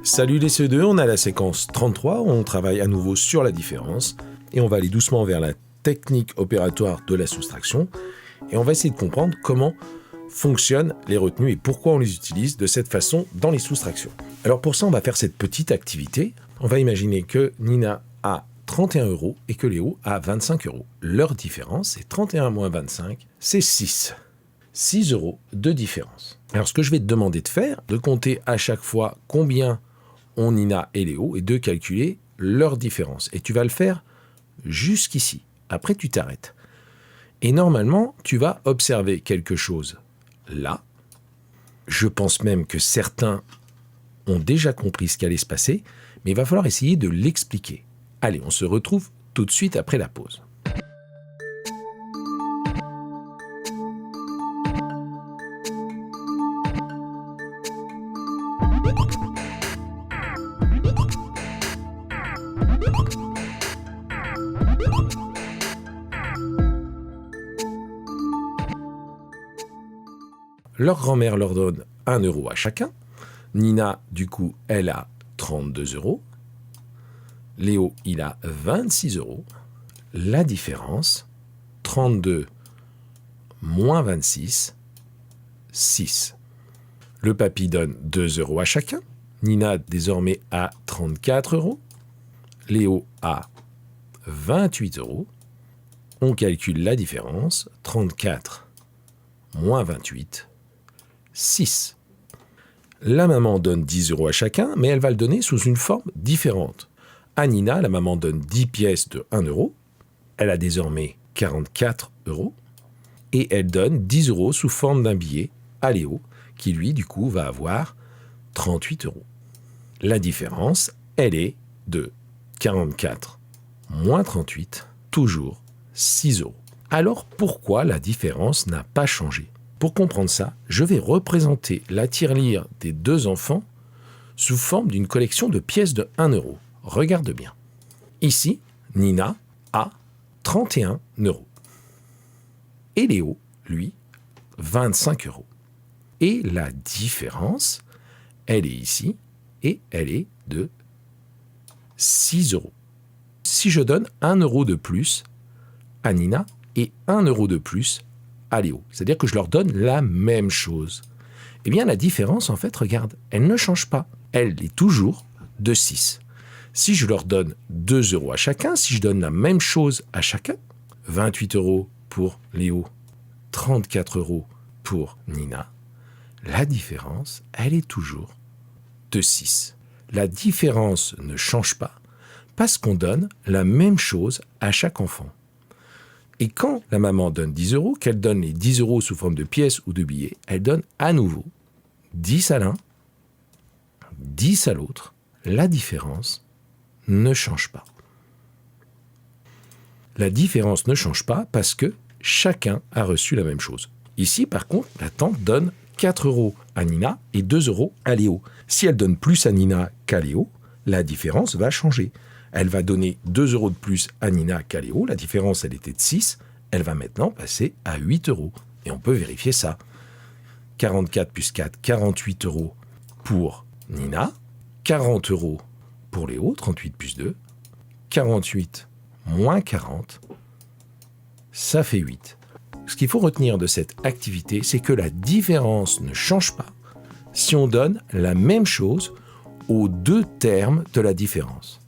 Salut les CE2, on a la séquence 33, on travaille à nouveau sur la différence et on va aller doucement vers la technique opératoire de la soustraction et on va essayer de comprendre comment fonctionnent les retenues et pourquoi on les utilise de cette façon dans les soustractions. Alors pour ça, on va faire cette petite activité. On va imaginer que Nina a 31 € et que Léo a 25 €. Leur différence, c'est 31 moins 25, c'est 6. 6 € de différence. Alors ce que je vais te demander de faire, de compter à chaque fois combien ont Nina et Léo et de calculer leur différence. Et tu vas le faire jusqu'ici. Après, tu t'arrêtes. Et normalement, tu vas observer quelque chose là. Je pense même que certains ont déjà compris ce qui allait se passer, mais il va falloir essayer de l'expliquer. Allez, on se retrouve tout de suite après la pause. Leur grand-mère leur donne 1 € à chacun. Nina, du coup, elle a 32 €. Léo, il a 26 €. La différence, 32 moins 26, 6. Le papy donne 2 € à chacun. Nina, désormais, a 34 €. Léo a 28 €. On calcule la différence, 34 moins 28, 6. La maman donne 10 € à chacun, mais elle va le donner sous une forme différente. À Nina, la maman donne 10 pièces de 1 €. Elle a désormais 44 €. Et elle donne 10 € sous forme d'un billet à Léo, qui lui, du coup, va avoir 38 €. La différence, elle est de 44 moins 38, toujours 6 €. Alors, pourquoi la différence n'a pas changé ? Pour comprendre ça, je vais représenter la tirelire des deux enfants sous forme d'une collection de pièces de 1 €. Regarde bien. Ici, Nina a 31 €. Et Léo, lui, 25 €. Et la différence, elle est ici, et elle est de 6 €. Si je donne 1 € de plus à Nina et 1 € de plus à Léo, c'est-à-dire que je leur donne la même chose, eh bien la différence, en fait, regarde, elle ne change pas. Elle est toujours de 6. Si je leur donne 2 € à chacun, si je donne la même chose à chacun, 28 € pour Léo, 34 € pour Nina, la différence, elle est toujours de 6. La différence ne change pas parce qu'on donne la même chose à chaque enfant. Et quand la maman donne 10 €, qu'elle donne les 10 € sous forme de pièces ou de billets, elle donne à nouveau 10 à l'un, 10 à l'autre. La différence ne change pas. La différence ne change pas parce que chacun a reçu la même chose. Ici, par contre, la tante donne 4 € à Nina et 2 € à Léo. Si elle donne plus à Nina qu'à Léo, la différence va changer. Elle va donner 2 € de plus à Nina qu'à Léo. La différence, elle était de 6. Elle va maintenant passer à 8 €. Et on peut vérifier ça. 44 plus 4, 48 € pour Nina. 40 € pour Léo, 38 plus 2. 48 moins 40, ça fait 8. Ce qu'il faut retenir de cette activité, c'est que la différence ne change pas si on donne la même chose aux deux termes de la différence.